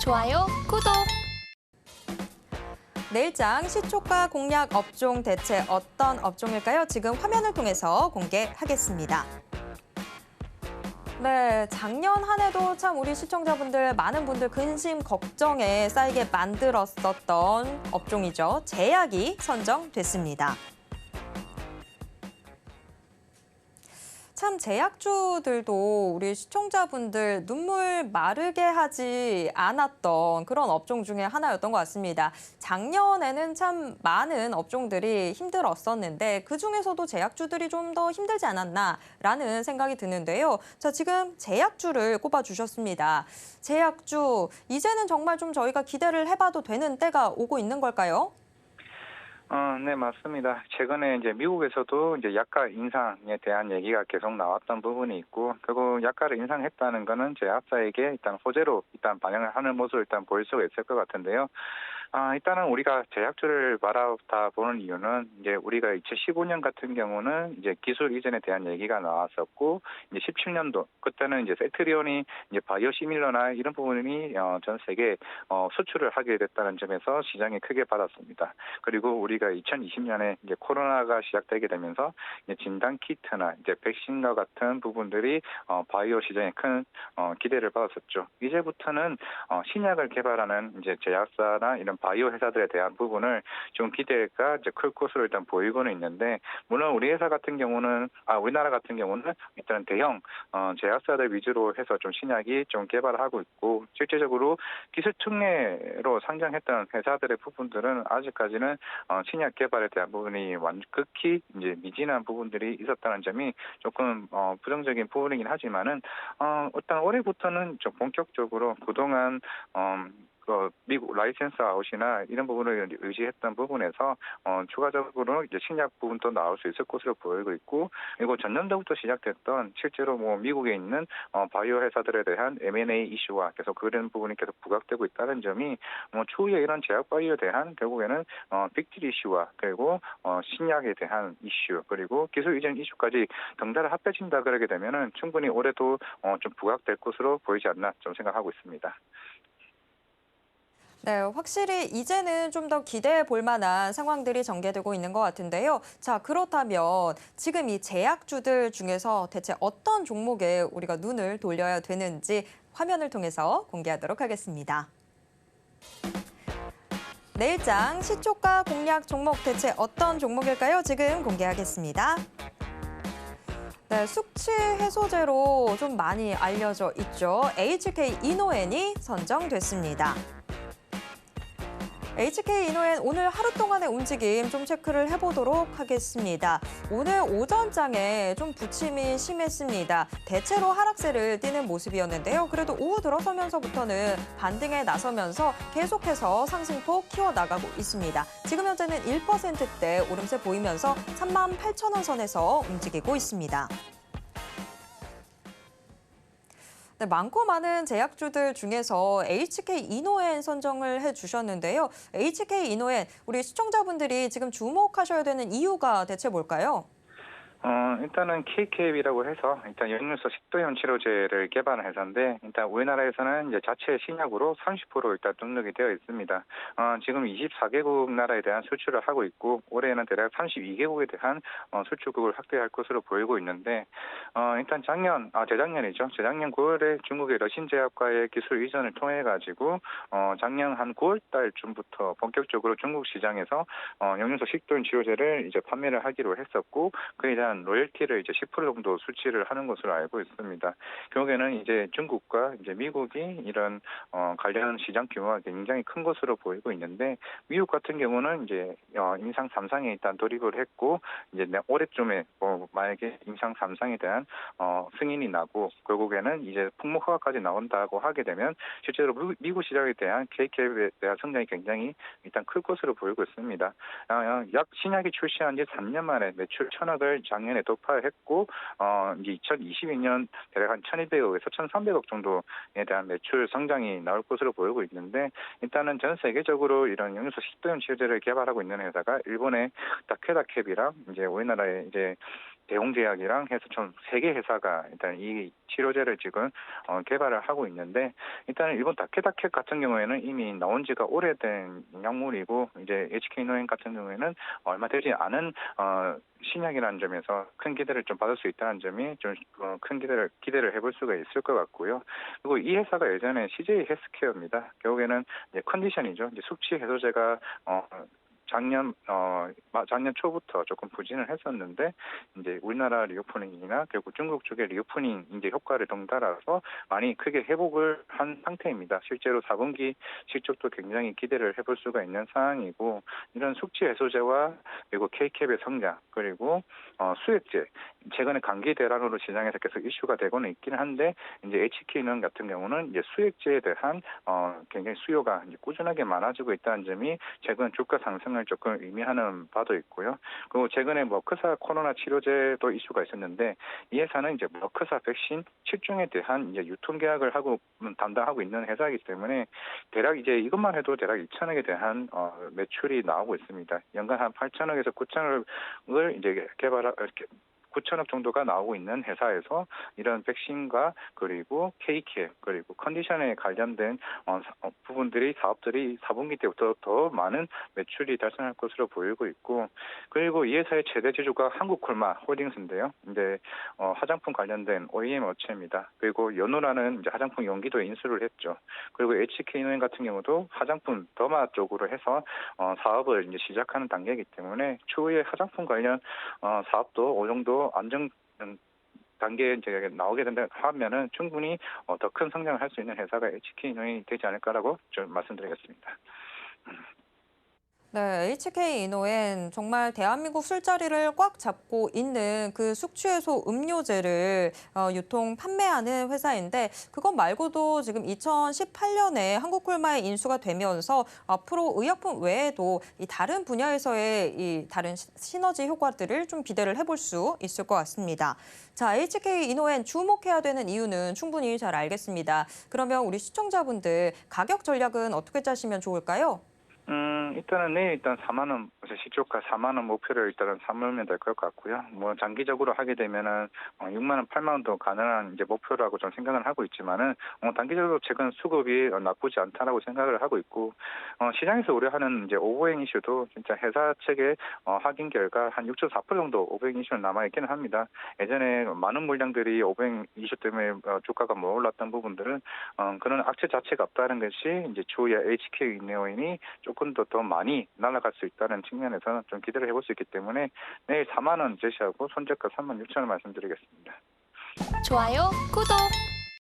좋아요, 구독! 내일장 시초가 공략 업종 대체 어떤 업종일까요? 지금 화면을 통해서 공개하겠습니다. 네, 작년 한 해도 참 우리 시청자분들 많은 분들 근심 걱정에 쌓이게 만들었었던 업종이죠. 제약이 선정됐습니다. 참 제약주들도 우리 시청자분들 눈물 마르게 하지 않았던 그런 업종 중에 하나였던 것 같습니다. 작년에는 참 많은 업종들이 힘들었었는데 그중에서도 제약주들이 좀 더 힘들지 않았나라는 생각이 드는데요. 자, 지금 제약주를 꼽아주셨습니다. 제약주, 이제는 정말 좀 저희가 기대를 해봐도 되는 때가 오고 있는 걸까요? 네, 맞습니다. 최근에 이제 미국에서도 이제 약가 인상에 대한 얘기가 계속 나왔던 부분이 있고, 결국 약가를 인상했다는 거는 제약사에게 일단 호재로 일단 반영을 하는 모습을 일단 보일 수가 있을 것 같은데요. 일단은 우리가 제약주를 바라다 보는 이유는 이제 우리가 2015년 같은 경우는 이제 기술 이전에 대한 얘기가 나왔었고, 이제 17년도 그때는 이제 세트리온이 이제 바이오시밀러나 이런 부분이 전 세계 수출을 하게 됐다는 점에서 시장이 크게 받았습니다. 그리고 우리가 2020년에 이제 코로나가 시작되게 되면서 이제 진단 키트나 이제 백신과 같은 부분들이 바이오 시장에 큰 기대를 받았었죠. 이제부터는 신약을 개발하는 이제 제약사나 이런 바이오 회사들에 대한 부분을 좀 기대가 이제 클 것으로 일단 보이고는 있는데, 물론 우리 회사 같은 경우는 우리나라 같은 경우는 일단 대형 제약사들 위주로 해서 좀 신약이 좀 개발하고 있고, 실제적으로 기술 특례로 상장했던 회사들의 부분들은 아직까지는 신약 개발에 대한 부분이 극히 이제 미진한 부분들이 있었다는 점이 조금 부정적인 부분이긴 하지만은 일단 올해부터는 좀 본격적으로 그동안 미국 라이센스 아웃이나 이런 부분을 의지했던 부분에서 추가적으로 이제 신약 부분도 나올 수 있을 것으로 보이고 있고, 그리고 전년도부터 시작됐던 실제로 뭐 미국에 있는 바이오 회사들에 대한 M&A 이슈와 계속 그런 부분이 계속 부각되고 있다는 점이 추후에 이런 제약 바이오에 대한 결국에는 빅딜 이슈와 그리고 신약에 대한 이슈 그리고 기술 이전 이슈까지 덩달아 합해진다 그러게 되면은 충분히 올해도 좀 부각될 것으로 보이지 않나 좀 생각하고 있습니다. 네, 확실히 이제는 좀 더 기대해 볼 만한 상황들이 전개되고 있는 것 같은데요. 자, 그렇다면 지금 이 제약주들 중에서 대체 어떤 종목에 우리가 눈을 돌려야 되는지 화면을 통해서 공개하도록 하겠습니다. 내일장 시초가 공략 종목 대체 어떤 종목일까요? 지금 공개하겠습니다. 네, 숙취 해소제로 좀 많이 알려져 있죠. HK 이노엔이 선정됐습니다. HK 이노엔 오늘 하루 동안의 움직임 좀 체크를 해보도록 하겠습니다. 오늘 오전장에 좀 부침이 심했습니다. 대체로 하락세를 띠는 모습이었는데요. 그래도 오후 들어서면서부터는 반등에 나서면서 계속해서 상승폭 키워나가고 있습니다. 지금 현재는 1%대 오름세 보이면서 38,000원 선에서 움직이고 있습니다. 네, 많고 많은 제약주들 중에서 HK 이노엔 선정을 해주셨는데요. HK 이노엔, 우리 시청자분들이 지금 주목하셔야 되는 이유가 대체 뭘까요? 일단은 KKB라고 해서 일단 역류소 식도염 치료제를 개발한 회사인데, 일단 우리나라에서는 이제 자체 신약으로 30% 일단 등록이 되어 있습니다. 지금 24개국 나라에 대한 수출을 하고 있고, 올해는 대략 32개국에 대한 수출국을 확대할 것으로 보이고 있는데, 일단 재작년이죠. 재작년 9월에 중국의 러신제약과의 기술 이전을 통해 가지고 작년 한 9월 달쯤부터 본격적으로 중국 시장에서 역류소 식도염 치료제를 이제 판매를 하기로 했었고, 그에 대한 로열티를 이제 10% 정도 수취를 하는 것으로 알고 있습니다. 결국에는 이제 중국과 이제 미국이 이런 관련 시장 규모가 굉장히 큰 것으로 보이고 있는데, 미국 같은 경우는 이제 임상 3상에 일단 돌입을 했고, 이제 올해쯤에 만약에 임상 3상에 대한 승인이 나고 결국에는 이제 품목 허가까지 나온다고 하게 되면 실제로 미국 시장에 대한 KK에 대한 성장이 굉장히 일단 클 것으로 보이고 있습니다. 신약이 출시한 지 3년 만에 매출 1,000억을 작년에 돌파했고, 이제 2022년 대략 한 1,200억에서 1,300억 정도에 대한 매출 성장이 나올 것으로 보이고 있는데, 일단은 전 세계적으로 이런 역류소 식도염 치료제를 개발하고 있는 회사가 일본의 다케다캡이랑 이제 우리나라의 이제 대웅제약이랑 해서 총 3개 회사가 일단 이 치료제를 지금 개발을 하고 있는데, 일단 일본 다케다케 같은 경우에는 이미 나온 지가 오래된 약물이고, 이제 HK노엔 같은 경우에는 얼마 되지 않은 신약이라는 점에서 큰 기대를 좀 받을 수 있다는 점이 좀 큰 기대를 해볼 수가 있을 것 같고요. 그리고 이 회사가 예전에 CJ 헬스케어입니다. 결국에는 이제 컨디션이죠. 이제 숙취 해소제가 작년 초부터 조금 부진을 했었는데, 이제 우리나라 리오프닝이나 결국 중국 쪽의 리오프닝 이제 효과를 덩달아서 많이 크게 회복을 한 상태입니다. 실제로 4분기 실적도 굉장히 기대를 해볼 수가 있는 상황이고, 이런 숙취 해소제와 그리고 K캡의 성장, 그리고 수액제, 최근에 감기 대란으로 시장에서 계속 이슈가 되고는 있긴 한데, 이제 HK는 같은 경우는 이제 수액제에 대한 굉장히 수요가 이제 꾸준하게 많아지고 있다는 점이 최근 주가 상승을 조금 의미하는 바도 있고요. 그리고 최근에 머크사 코로나 치료제도 이슈가 있었는데, 이 회사는 이제 머크사 백신 7종에 대한 이제 유통 계약을 담당하고 있는 회사이기 때문에 대략 이제 이것만 해도 대략 2천억에 대한 매출이 나오고 있습니다. 연간 한 8천억에서 9천억을 이제 9천억 정도가 나오고 있는 회사에서 이런 백신과 그리고 K캡 그리고 컨디션에 관련된 부분들이 사업들이 4분기 때부터 더 많은 매출이 달성할 것으로 보이고 있고, 그리고 이 회사의 최대 주주가 한국콜마 홀딩스인데요. 이제 화장품 관련된 OEM 업체입니다. 그리고 연우라는 이제 화장품 용기도 인수를 했죠. 그리고 HK노엔 같은 경우도 화장품 더마 쪽으로 해서 사업을 이제 시작하는 단계이기 때문에 추후에 화장품 관련 사업도 어느 정도 안정 단계에 이제 나오게 된다 하면은 충분히 더 큰 성장을 할 수 있는 회사가 HK노엔이 되지 않을까라고 좀 말씀드리겠습니다. 네, HK 이노엔 정말 대한민국 술자리를 꽉 잡고 있는 그 숙취해소 음료제를 유통 판매하는 회사인데, 그것 말고도 지금 2018년에 한국콜마에 인수가 되면서 앞으로 의약품 외에도 이 다른 분야에서의 이 다른 시너지 효과들을 좀 기대를 해볼 수 있을 것 같습니다. 자, HK 이노엔 주목해야 되는 이유는 충분히 잘 알겠습니다. 그러면 우리 시청자분들 가격 전략은 어떻게 짜시면 좋을까요? 일단은 내일 일단 4만 원, 시초가 4만 원 목표를 일단은 삼으면 될 것 같고요. 뭐 장기적으로 하게 되면은 6만 원, 8만 원도 가능한 이제 목표라고 좀 생각을 하고 있지만은 단기적으로 최근 수급이 나쁘지 않다라고 생각을 하고 있고, 시장에서 우려하는 이제 오버행 이슈도 진짜 회사 측의 확인 결과 한 6.4% 정도 오버행 이슈는 남아 있기는 합니다. 예전에 많은 물량들이 오버행 이슈 때문에 주가가 못 올랐던 부분들은 그런 악재 자체가 없다는 것이 이제 추후에 HK 이노엔이 조금 더 많이 날아갈 수 있다는 측면에서는 좀 기대를 해볼 수 있기 때문에 내일 4만 원 제시하고 손절가 3만 6천 원 말씀드리겠습니다. 좋아요, 구독!